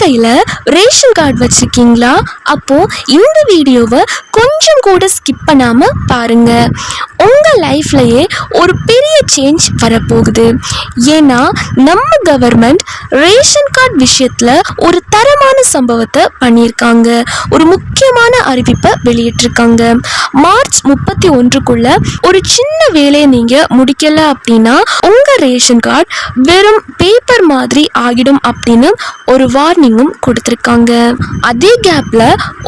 கையில ration card வச்சிருக்கீங்களா? அப்போ இந்த வீடியோவை கொஞ்சம் கூட ஸ்கிப் பண்ணாம பாருங்க. உங்க லைஃப்லயே ஒரு பெரிய சேஞ்ச் வரப்போகுது. ஏன்னா நம்ம கவர்மெண்ட் ரேஷன் கார்டு விஷயத்துல ஒரு தரமான சம்பவத்தை பண்ணியிருக்காங்க. ஒரு முக்கியமான அறிவிப்பை வெளியிட்டிருக்காங்க. மார்ச் 31க்குள்ள ஒரு சின்ன வேலையை நீங்க முடிக்கல அப்படின்னா உங்க ரேஷன் கார்டு வெறும் பேப்பர் மாதிரி ஆகிடும் அப்படின்னு ஒரு வார்னிங்கும் கொடுத்திருக்காங்க. அதே கேப்ல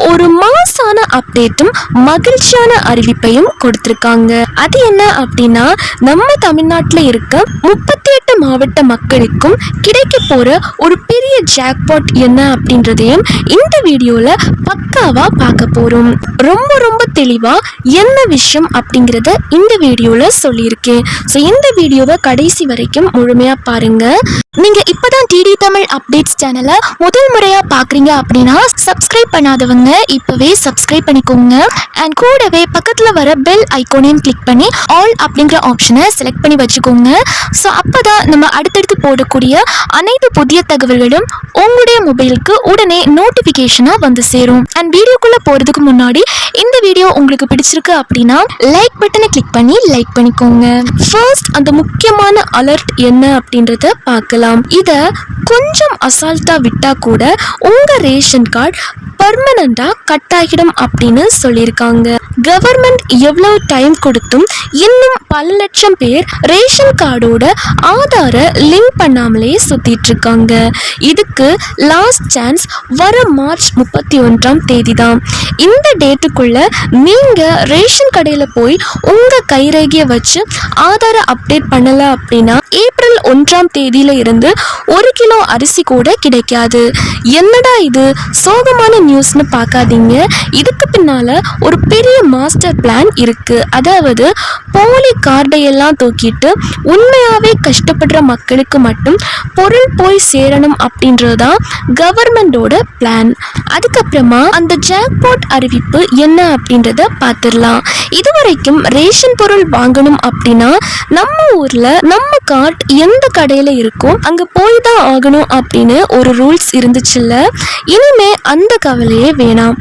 ஒரு மாசான அப்டேட்டும் மகிழ்ச்சியான அறிவிப்பையும் கொடுத்திருக்காங்க. அது என்ன அப்படின்னா, நம்ம தமிழ்நாட்டில் இருக்க 38 மாவட்ட மக்களுக்கும் கிடைக்க போற ஒரு பெரிய ஜாக்பாட் என்ன அப்படின்றதையும் இந்த வீடியோல பக்காவா பார்க்க போறோம். ரொம்ப ரொம்ப தெளிவா என்ன விஷயம் அப்படிங்கறத இந்த வீடியோல சொல்லியிருக்கேன். ஸோ இந்த வீடியோவை கடைசி வரைக்கும் முழுமையா பாருங்க. நீங்க இப்பதான் டிடி தமிழ் அப்டேட்ஸ் சேனலை முதல் முறையா பாக்குறீங்க அப்படின்னா சப்ஸ்கிரைப் பண்ணாதவங்க இப்பவே சப்ஸ்கிரைப் பண்ணிக்கோங்க. அண்ட் கூடவே பக்கத்துல வர பெல் ஐகானையும் கிளிக் பண்ணி ஆல் அப்படிங்கிற ஆப்ஷனை செலக்ட் பண்ணி வச்சுக்கோங்க. ஸோ அப்பதான் நம்ம அடுத்தடுத்து போடக்கூடிய அனைத்து புதிய தகவல்களும் உங்களுடைய மொபைலுக்கு உடனே நோட்டிபிகேஷனா வந்து சேரும். அண்ட் வீடியோக்குள்ள போறதுக்கு முன்னாடி இந்த வீடியோ உங்களுக்கு பிடிச்சிருக்கு அப்படின்னா லைக் பட்டனை கிளிக் பண்ணி லைக் பண்ணிக்கோங்க. ஃபர்ஸ்ட் அந்த முக்கியமான அலர்ட் என்ன அப்படின்றத பார்க்கலாம். இத கொஞ்சம் அசால்ட்டா விட்டா கூட உங்க ரேஷன் கார்டு பர்மனண்டா கட் ஆகிடும் அப்படின்னு சொல்லியிருக்காங்க. கவர்மெண்ட் எவ்வளவு டைம் கொடுத்தும் இன்னும் பல லட்சம் பேர் ரேஷன் கார்டோட ஆதார லிங்க் பண்ணாமலே சுத்திட்டு இருக்காங்க. இதுக்கு லாஸ்ட் சான்ஸ் வர மார்ச் 31 தான். இந்த டேட்டுக்குள்ள நீங்க ரேஷன் கடையில போய் உங்க கைரேகையை வச்சு ஆதார அப்டேட் பண்ணல அப்படின்னா ஏப்ரல் 1 இருந்து 1 கிலோ அரிசி கூட கிடைக்காது. என்னடா இது சோகமான நியூஸ்னு பார்க்காதீங்க. இதுக்கு பின்னால ஒரு பெரிய மாஸ்டர் பிளான் இருக்கு. அதாவது போலி கார்டையெல்லாம் தூக்கிட்டு உண்மையாவே கஷ்டப்படுற மக்களுக்கு மட்டும் பொருள் போய் சேரணும் அப்படின்றதுதான் கவர்மெண்டோட பிளான். அதுக்கப்புறமா அந்த ஜாக்பாட் அறிவிப்பு என்ன அப்படின்றத பார்த்துடலாம். இதுவரைக்கும் ரேஷன் பொருள் வாங்கணும் அப்படின்னா நம்ம ஊர்ல நம்ம கார்டு எந்த கடையில இருக்கோ அங்க போய் தான் ஆகணும் அப்படின்னு ஒரு ரூல்ஸ் இருந்துச்சுல்ல. இனிமே அந்த கவலையே வேணாம்.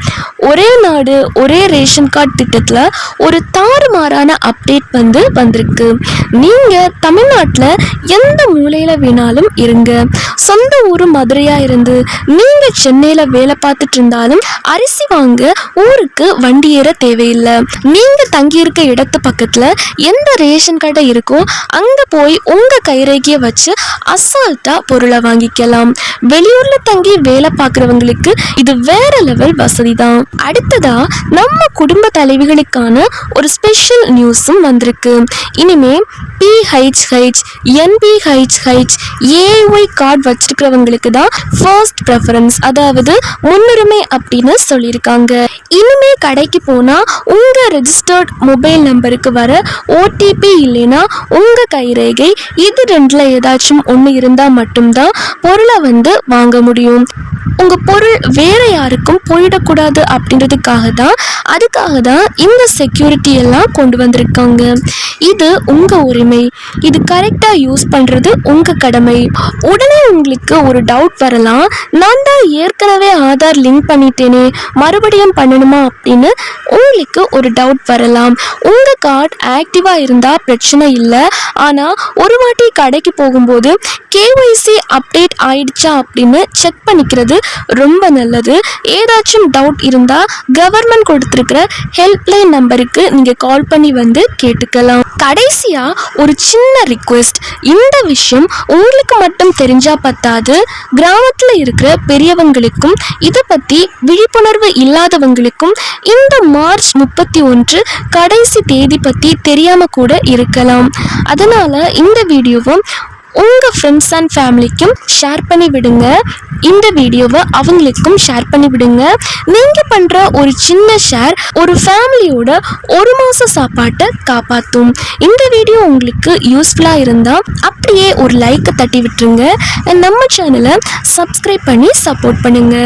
ஒரே நாடு ஒரே ரேஷன் கார்டு திட்டத்துல ஒரு தாறுமாறான அப்டேட் வந்திருக்கு. நீங்க தமிழ்நாட்டுல எந்த மூலையில வேணாலும் இருங்க. சொந்த ஊரு மதுரையா இருந்து நீங்க சென்னையில வேலை பார்த்துட்டு இருந்தாலும் அரிசி வாங்க ஊருக்கு வண்டி ஏற தேவையில்லை. நீங்க தங்கி இருக்க இடத்து பக்கத்துல எந்த ரேஷன் கடை இருக்கோ அங்க போய் உங்க கைரேகையை வச்சு அசால்ட்டா பொருளை வாங்கிக்கலாம். வெளியூர்ல தங்கி வேலை பார்க்குறவங்களுக்கு இது வேற லெவல் வசதி தான். அடுத்ததா நம்ம குடும்ப தலைவிகளுக்கான ஒரு ஸ்பெஷல் நியூஸும் வந்திருக்கு. இனிமே PHH, NPHH, AY கார்டு வச்சிருக்கிறவங்களுக்கு தான் ஃபர்ஸ்ட் ப்ரெஃபரன்ஸ், அதாவது முன்னுரிமை அப்படின்னு சொல்லியிருக்காங்க. இனிமே கடைக்கு போனா உங்க ரெஜிஸ்டர்ட் மொபைல் நம்பருக்கு வர OTP இல்லைன்னா உங்க கைரேகை இது ரெண்டுல ஏதாச்சும் ஒன்று இருந்தா மட்டும்தான் பொருளை வாங்க முடியும். உங்க பொருள் வேற யாருக்கும் போயிடக்கூடாது அதுக்காக தான் இந்த செக்யூரிட்டி எல்லாம் கொண்டு வந்திருக்காங்க. இது உங்க உரிமை. இது கரெக்டா யூஸ் பண்றது உங்க கடமை. உடனே உங்களுக்கு ஒரு டவுட் வரலாம், நான் தான் ஏற்கனவே ஆதார் லிங்க் பண்ணிட்டேனே மறுபடியும் பண்ணணுமா அப்படின்னு உங்களுக்கு ஒரு டவுட் வரலாம். உங்க கார்டு ஆக்டிவா இருந்தா பிரச்சனை இல்லை. ஆனா ஒரு வாட்டி கடைக்கு போகும்போது KYC அப்டேட் ஆயிடுச்சா அப்படின்னு செக் பண்ணிக்கிறது ரொம்ப நல்லது. ஏதாச்சும் டவுட் இருந்தா கவர்மெண்ட் கொடுத்திருக்கிற ஹெல்ப்லைன் நம்பருக்கு நீங்க கால் பண்ணி கேட்டுக்கலாம். கடைசியா ஒரு சின்ன ரிக்வெஸ்ட். இந்த விஷயம் உங்களுக்கு மட்டும் தெரிஞ்சா பத்தாது, கிராமத்துல இருக்கிற பெரியவங்களுக்கும் இதை பத்தி விழிப்புணர்வு இல்லாதவங்களுக்கும் இந்த மார்ச் 31 கடைசி தேதி பத்தி தெரியாம கூட இருக்கலாம். அதனால இந்த வீடியோவும் உங்க ஃப்ரெண்ட்ஸ் அண்ட் ஃபேமிலிக்கும் ஷேர் பண்ணி விடுங்க. இந்த வீடியோவை அவங்களுக்கும் ஷேர் பண்ணி விடுங்க. நீங்க பண்ற ஒரு சின்ன ஷேர் ஒரு ஃபேமிலியோட ஒரு மாச சாப்பாட்டை காப்பாற்றும். இந்த வீடியோ உங்களுக்கு யூஸ்ஃபுல்லா இருந்தா அப்படியே ஒரு லைக்கை தட்டி விட்டுருங்க. நம்ம சேனலை சப்ஸ்கிரைப் பண்ணி சப்போர்ட் பண்ணுங்க.